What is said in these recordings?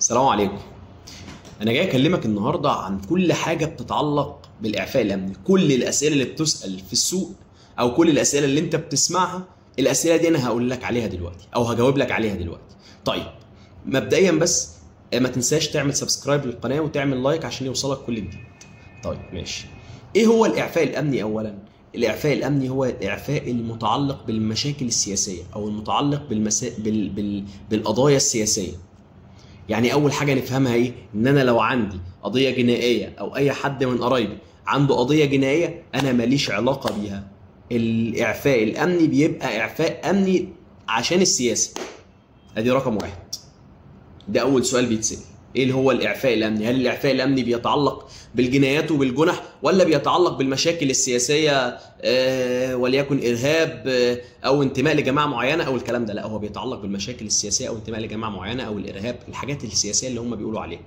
السلام عليكم. انا جاي اكلمك النهارده عن كل حاجه بتتعلق بالاعفاء الامني، كل الاسئله اللي بتسال في السوق او كل الاسئله اللي انت بتسمعها. الاسئله دي انا هقول لك عليها دلوقتي او هجاوب لك عليها دلوقتي. طيب مبدئيا بس ما تنساش تعمل سبسكرايب للقناه وتعمل لايك عشان يوصلك كل جديد. طيب ماشي. ايه هو الاعفاء الامني؟ اولا الاعفاء الامني هو الاعفاء المتعلق بالمشاكل السياسيه او المتعلق بالقضايا السياسيه. يعني اول حاجه نفهمها ايه؟ ان انا لو عندي قضيه جنائيه او اي حد من قرايبي عنده قضيه جنائيه انا ماليش علاقه بيها. الاعفاء الامني بيبقى اعفاء امني عشان السياسه. ادي رقم واحد. ده اول سؤال بيتسال. ايه اللي هو الاعفاء الامني؟ هل الاعفاء الامني بيتعلق بالجنايات وبالجنح ولا بيتعلق بالمشاكل السياسيه وليكن ارهاب او انتماء لجماعه معينه او الكلام ده؟ لا، هو بيتعلق بالمشاكل السياسيه او انتماء لجماعه معينه او الارهاب، الحاجات السياسيه اللي هم بيقولوا عليها.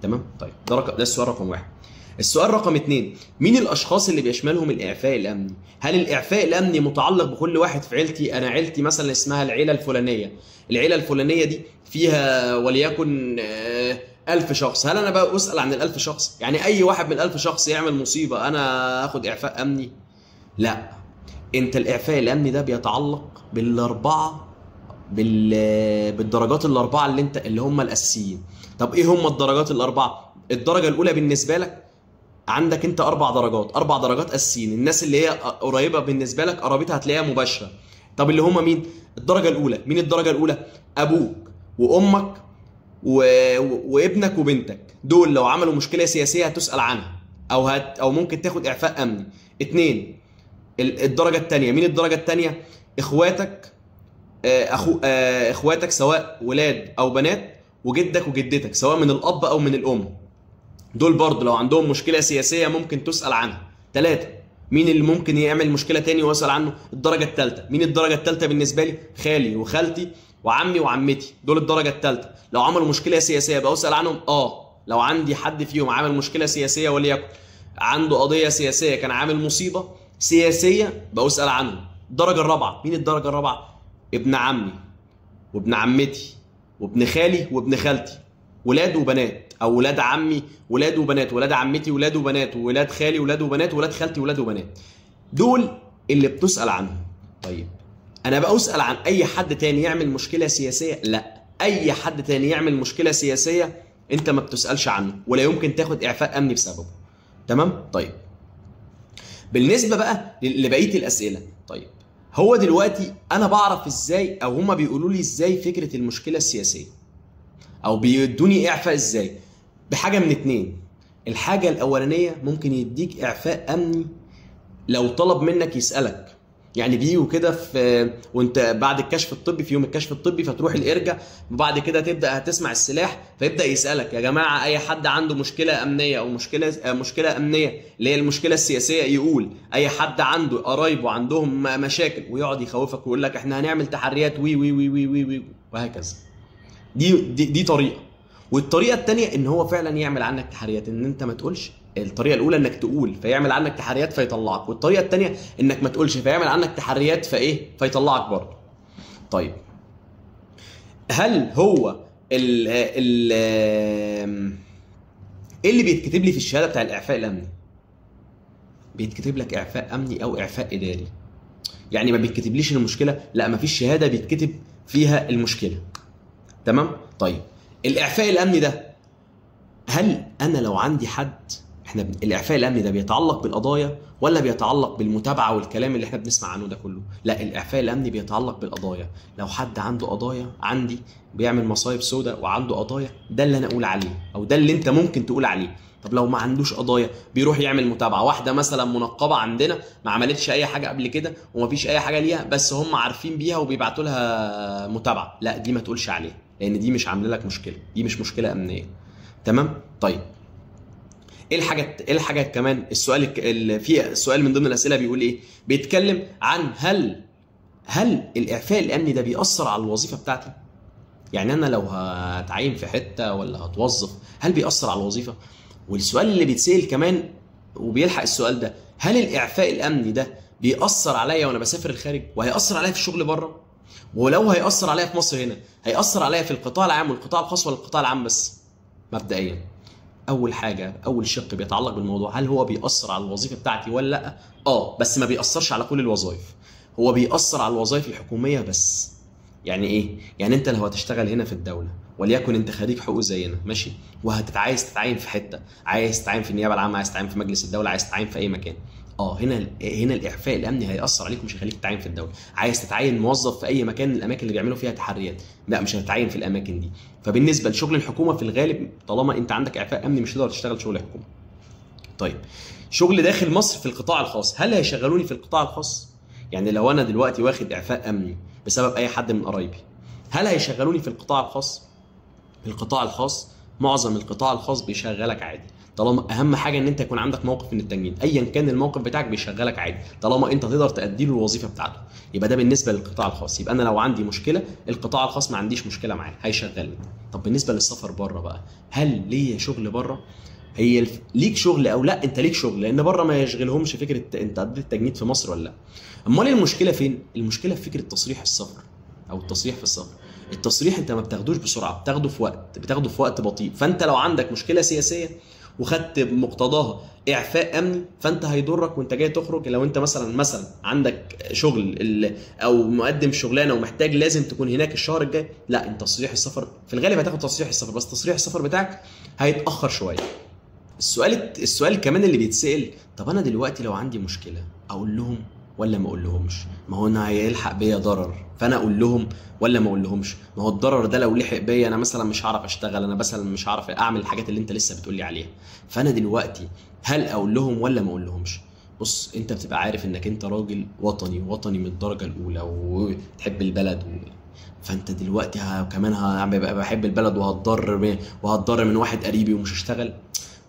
تمام؟ طيب ده السؤال رقم واحد. السؤال رقم اتنين، مين الاشخاص اللي بيشملهم الاعفاء الامني؟ هل الاعفاء الامني متعلق بكل واحد في عيلتي؟ انا عيلتي مثلا اسمها العيله الفلانيه، العيله الفلانيه دي فيها وليكن 1000 شخص، هل انا بقى اسال عن ال1000 شخص؟ يعني اي واحد من ال1000 شخص يعمل مصيبه انا اخد اعفاء امني؟ لا، انت الاعفاء الامني ده بيتعلق بالاربعه بالدرجات الاربعه اللي هم الاساسيين. طب ايه هم الدرجات الاربعه؟ الدرجه الاولى بالنسبه لك عندك انت 4 درجات اساسيين، الناس اللي هي قريبه بالنسبه لك قرابتها هتلاقيها مباشره. طب اللي هم مين؟ الدرجه الاولى، مين الدرجه الاولى؟ ابوك وامك وابنك وبنتك، دول لو عملوا مشكله سياسيه هتسال عنها او ممكن تاخد اعفاء امني. اتنين، الدرجه الثانيه، مين الدرجه الثانيه؟ اخواتك، اخواتك سواء ولاد او بنات، وجدك وجدتك سواء من الاب او من الام، دول برضه لو عندهم مشكله سياسيه ممكن تسال عنها. 3، مين اللي ممكن يعمل مشكله تاني واسال عنه؟ الدرجه الثالثه. مين الدرجه الثالثه بالنسبه لي؟ خالي وخالتي وعمي وعمتي، دول الدرجه الثالثه. لو عملوا مشكله سياسيه بقى اسال عنهم؟ لو عندي حد فيهم عامل مشكله سياسيه وليكن عنده قضيه سياسيه كان عامل مصيبه سياسيه بقى اسال عنهم. الدرجه الرابعه، مين الدرجه الرابعه؟ ابن عمي وابن عمتي وابن خالي وابن خالتي، ولاد وبنات، او ولاد عمي ولاد وبنات، ولاد عمتي ولاد وبنات، ولاد خالي ولاد وبنات، ولاد خالتي ولاد وبنات، دول اللي بتسال عنهم. طيب انا بقى اسال عن اي حد تاني يعمل مشكله سياسيه؟ لا، اي حد تاني يعمل مشكله سياسيه انت ما بتسالش عنه ولا يمكن تاخد اعفاء امني بسببه. تمام؟ طيب بالنسبه بقى لبقيه الاسئله، طيب هو دلوقتي انا بعرف ازاي او هما بيقولوا لي ازاي فكره المشكله السياسيه او بيدوني اعفاء ازاي؟ بحاجه من اتنين. الحاجه الاولانيه ممكن يديك اعفاء امني لو طلب منك يسالك، يعني بيجوا كده في وانت بعد الكشف الطبي، في يوم الكشف الطبي فتروح الارجا وبعد كده تبدا هتسمع السلاح فيبدا يسالك يا جماعه اي حد عنده مشكله امنيه او مشكله امنيه اللي هي المشكله السياسيه، يقول اي حد عنده قرايبه عندهم مشاكل، ويقعد يخوفك ويقول لك احنا هنعمل تحريات وي وي وي وي وي, وي وهكذا. دي طريقه. والطريقه الثانيه ان هو فعلا يعمل عنك تحريات، ان انت ما تقولش. الطريقه الاولى انك تقول فيعمل عنك تحريات فيطلعك، والطريقه الثانيه انك ما تقولش فيعمل عنك تحريات فيطلعك برضه. طيب هل هو ايه اللي بيتكتب لي في الشهاده بتاع الاعفاء الامني؟ بيتكتب لك اعفاء امني او اعفاء اداري. يعني ما بيتكتبليش المشكله، لا، ما فيش شهاده بيتكتب فيها المشكله. تمام؟ طيب الاعفاء الامني ده، هل انا لو عندي حد، احنا الاعفاء الامني ده بيتعلق بالقضايا ولا بيتعلق بالمتابعه والكلام اللي احنا بنسمع عنه ده كله؟ لا، الاعفاء الامني بيتعلق بالقضايا. لو حد عنده قضايا عندي بيعمل مصايب سوداء وعنده قضايا، ده اللي انا اقول عليه او ده اللي انت ممكن تقول عليه. طب لو ما عندوش قضايا بيروح يعمل متابعه، واحده مثلا منقبه عندنا ما عملتش اي حاجه قبل كده ومفيش اي حاجه ليها بس هم عارفين بيها وبيبعتوا لها متابعه، لا دي ما تقولش عليها لان دي مش عامله لك مشكله، دي مش مشكله امنيه. تمام؟ طيب ايه الحاجه كمان؟ السؤال في سؤال من ضمن الاسئله بيقول ايه؟ بيتكلم عن هل الاعفاء الامني ده بيأثر على الوظيفه بتاعتي؟ يعني انا لو هتعين في حته ولا هتوظف هل بيأثر على الوظيفه؟ والسؤال اللي بيتسأل كمان وبيلحق السؤال ده، هل الاعفاء الامني ده بيأثر عليا وانا بسافر الخارج وهيأثر عليا في الشغل بره؟ ولو هيأثر عليا في مصر هنا، هيأثر عليا في القطاع العام والقطاع الخاص ولا القطاع العام بس؟ مبدئيا اول حاجه، اول شق بيتعلق بالموضوع، هل هو بيأثر على الوظيفه بتاعتي ولا لا؟ بس ما بيأثرش على كل الوظائف، هو بيأثر على الوظائف الحكوميه بس. يعني ايه؟ يعني انت لو هتشتغل هنا في الدوله، وليكن انت خريج حقوق زينا ماشي، عايز تتعين في حته، عايز تتعين في النيابه العامه، عايز تتعين في مجلس الدوله، عايز تتعين في اي مكان، هنا الاعفاء الامني هيأثر عليك، مش هيخليك تتعين في الدوله. عايز تتعين موظف في اي مكان من الاماكن اللي بيعملوا فيها تحريات، لا مش هتتعين في الاماكن دي. فبالنسبه لشغل الحكومه في الغالب طالما انت عندك اعفاء امني مش هتقدر تشتغل شغل حكومه. طيب شغل داخل مصر في القطاع الخاص، هل هيشغلوني في القطاع الخاص؟ يعني لو انا دلوقتي واخد اعفاء امني بسبب اي حد من قرايبي، هل هيشغلوني في القطاع الخاص؟ القطاع الخاص معظم القطاع الخاص بيشغلك عادي، طالما اهم حاجه ان انت يكون عندك موقف من التنجيد، ايا كان الموقف بتاعك بيشغلك عادي طالما انت تقدر تأدي له الوظيفه بتاعته. يبقى ده بالنسبه للقطاع الخاص. يبقى انا لو عندي مشكله القطاع الخاص ما عنديش مشكله معاه، هيشغلني. طب بالنسبه للسفر بره بقى، هل ليا شغل بره؟ ليك شغل او لا؟ انت ليك شغل، لان بره ما يشغلهمش فكره انت قضيت التجنيد في مصر ولا لا. امال المشكله فين؟ المشكله في فكره تصريح السفر او التصريح في السفر. التصريح انت ما بتاخدوش بسرعه، بتاخده في وقت بطيء. فانت لو عندك مشكله سياسيه وخدت بمقتضاها اعفاء امني، فانت هيضرك وانت جاي تخرج. لو انت مثلا عندك شغل او مقدم شغلانه ومحتاج لازم تكون هناك الشهر الجاي، لا انت تصريح السفر في الغالب هتاخد تصريح السفر، بس تصريح السفر بتاعك هيتاخر شويه. السؤال كمان اللي بيتسال، طب انا دلوقتي لو عندي مشكله اقول لهم ولا ما اقول لهمش؟ ما هو انا هيلحق بيا ضرر، فانا اقول لهم ولا ما اقول لهمش؟ ما هو الضرر ده لو لحق بيا انا مثلا مش هعرف اشتغل، انا مثلا مش هعرف اعمل الحاجات اللي انت لسه بتقول لي عليها. فانا دلوقتي هل اقول لهم ولا ما اقول لهمش؟ بص، انت بتبقى عارف انك انت راجل وطني من الدرجه الاولى وتحب البلد فانت دلوقتي كمان هبقى بحب البلد وهتضر من واحد قريبي ومش هشتغل.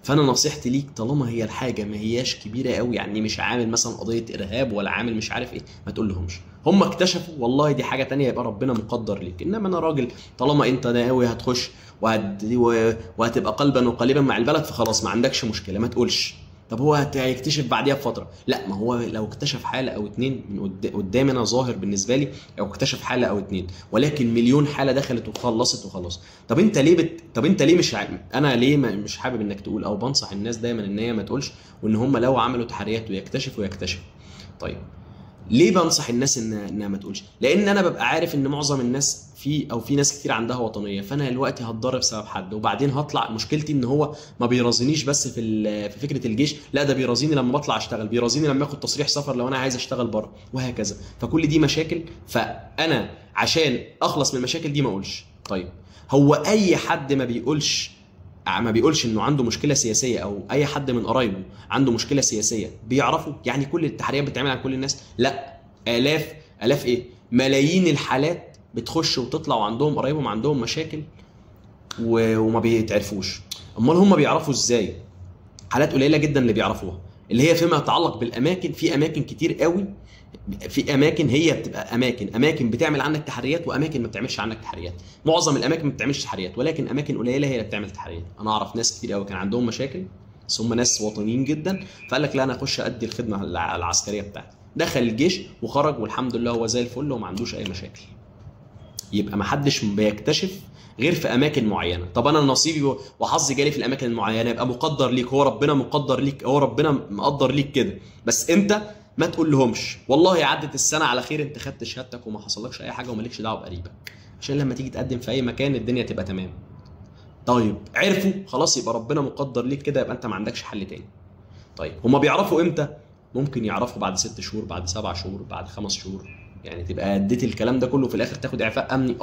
فانا نصيحتي ليك طالما هي الحاجه ما هياش كبيره قوي، يعني مش عامل مثلا قضيه ارهاب ولا عامل مش عارف ايه، ما تقول لهمش. هم اكتشفوا والله دي حاجه تانية، يبقى ربنا مقدر ليك. انما انا راجل طالما انت ناوي هتخش وهتبقى قلبا وقالبا مع البلد، فخلاص ما عندكش مشكله، ما تقولش. طب هو هيكتشف بعديها بفتره؟ لا، ما هو لو اكتشف حاله او اتنين من قدام انا ظاهر بالنسبه لي، او اكتشف حاله او اتنين، ولكن مليون حاله دخلت وخلصت وخلاص. طب انت ليه انا ليه مش حابب انك تقول، او بنصح الناس دايما ان هي ما تقولش، وان هم لو عملوا تحريات ويكتشفوا. طيب ليه بنصح الناس انها ما تقولش؟ لان انا ببقى عارف ان معظم الناس في ناس كتير عندها وطنيه، فانا دلوقتي هتضرب بسبب حد، وبعدين هطلع مشكلتي ان هو ما بيرازينيش بس في فكره الجيش، لا ده بيرازيني لما بطلع اشتغل، بيرازيني لما اخد تصريح سفر لو انا عايز اشتغل بره، وهكذا. فكل دي مشاكل، فانا عشان اخلص من المشاكل دي ما اقولش. طيب هو اي حد ما بيقولش انه عنده مشكله سياسيه، او اي حد من قرايبه عنده مشكله سياسيه بيعرفوا؟ يعني كل التحريات بتتعمل على كل الناس؟ لا، الاف ايه، ملايين الحالات بتخش وتطلع وعندهم قرايبهم عندهم مشاكل وما بيتعرفوش. امال هم بيعرفوا ازاي؟ حالات قليله جدا اللي بيعرفوها، اللي هي فيما يتعلق بالاماكن. في اماكن كتير قوي، في اماكن هي بتبقى اماكن بتعمل عنك تحريات، واماكن ما بتعملش عنك تحريات. معظم الاماكن ما بتعملش تحريات، ولكن اماكن قليله هي اللي بتعمل تحريات. انا اعرف ناس كتير قوي كان عندهم مشاكل، بس هم ناس وطنيين جدا، فقال لك لا انا اخش ادي الخدمه العسكريه بتاعتي، دخل الجيش وخرج والحمد لله هو زي الفل وما عندوش اي مشاكل. يبقى ما حدش بيكتشف غير في اماكن معينه. طب انا نصيبي وحظي جالي في الاماكن المعينه، يبقى مقدر ليك، هو ربنا مقدر ليك، هو ربنا مقدر ليك كده، بس انت ما تقول لهمش والله عدت السنه على خير، انت خدت شهادتك وما حصلكش اي حاجه ومالكش دعوه بقريبك، عشان لما تيجي تقدم في اي مكان الدنيا تبقى تمام. طيب عرفوا خلاص، يبقى ربنا مقدر ليك كده، يبقى انت ما عندكش حل تاني. طيب هما بيعرفوا امتى؟ ممكن يعرفوا بعد 6 شهور، بعد 7 شهور، بعد 5 شهور. يعني تبقى اديت الكلام ده كله في الاخر تاخد اعفاء امني.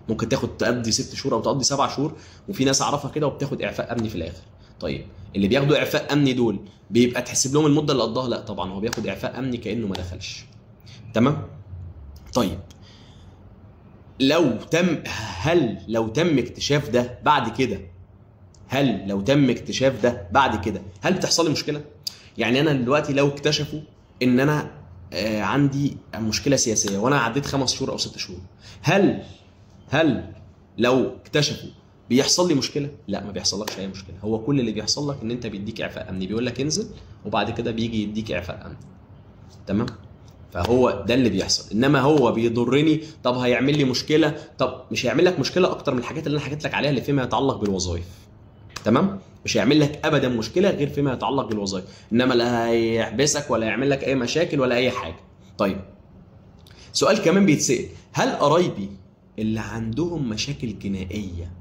ممكن تقضي 6 شهور او تقضي 7 شهور، وفي ناس اعرفها كده وبتاخد اعفاء امني في الاخر. طيب اللي بياخدوا اعفاء امني دول بيبقى تحسب لهم المده اللي قضاها؟ لا طبعا، هو بياخد اعفاء امني كانه ما دخلش. تمام. طيب لو تم اكتشاف ده بعد كده، هل بتحصل لي مشكله؟ يعني انا دلوقتي لو اكتشفوا ان انا عندي مشكله سياسيه وانا عديت 5 شهور او 6 شهور، هل لو اكتشفوا بيحصل لي مشكله؟ لا، ما بيحصلكش اي مشكله. هو كل اللي بيحصل لك ان انت بيديك اعفاء امني، بيقول لك انزل، وبعد كده بيجي يديك اعفاء امني. تمام. فهو ده اللي بيحصل. انما هو بيضرني، طب هيعمل لي مشكله، طب مش هيعمل لك مشكله اكتر من الحاجات اللي انا حكيت لك عليها اللي فيما يتعلق بالوظائف. تمام؟ مش هيعمل لك ابدا مشكله غير فيما يتعلق بالوظائف، انما لا هيحبسك ولا يعمل لك اي مشاكل ولا اي حاجه. طيب سؤال كمان بيتسال، هل قرايبي اللي عندهم مشاكل جنائيه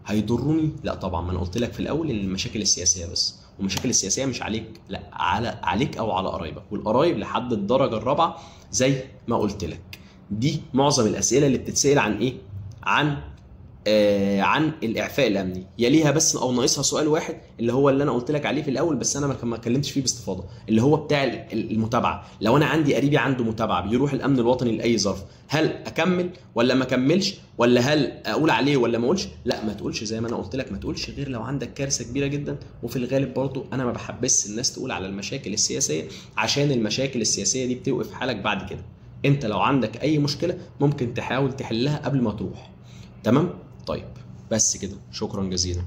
هيضروني؟ لا طبعا، ما انا قلت لك في الاول ان المشاكل السياسيه بس، والمشاكل السياسيه مش عليك، لا عليك او على قرايبك، والقرايب لحد الدرجه الرابعه زي ما قلت لك. دي معظم الاسئله اللي بتتسال عن ايه؟ عن الاعفاء الامني. يليها بس او ناقصها سؤال واحد اللي هو اللي انا قلت لك عليه في الاول، بس انا ما اتكلمتش فيه باستفاضه، اللي هو بتاع المتابعه. لو انا عندي قريبي عنده متابعه بيروح الامن الوطني لاي ظرف، هل اكمل ولا ما اكملش، ولا هل اقول عليه ولا ما اقولش؟ لا ما تقولش، زي ما انا قلت لك ما تقولش غير لو عندك كارثه كبيره جدا. وفي الغالب برضو انا ما بحبس الناس تقول على المشاكل السياسيه، عشان المشاكل السياسيه دي بتوقف حالك بعد كده. انت لو عندك اي مشكله ممكن تحاول تحلها قبل ما تروح. تمام؟ طيب بس كده، شكرا جزيلا.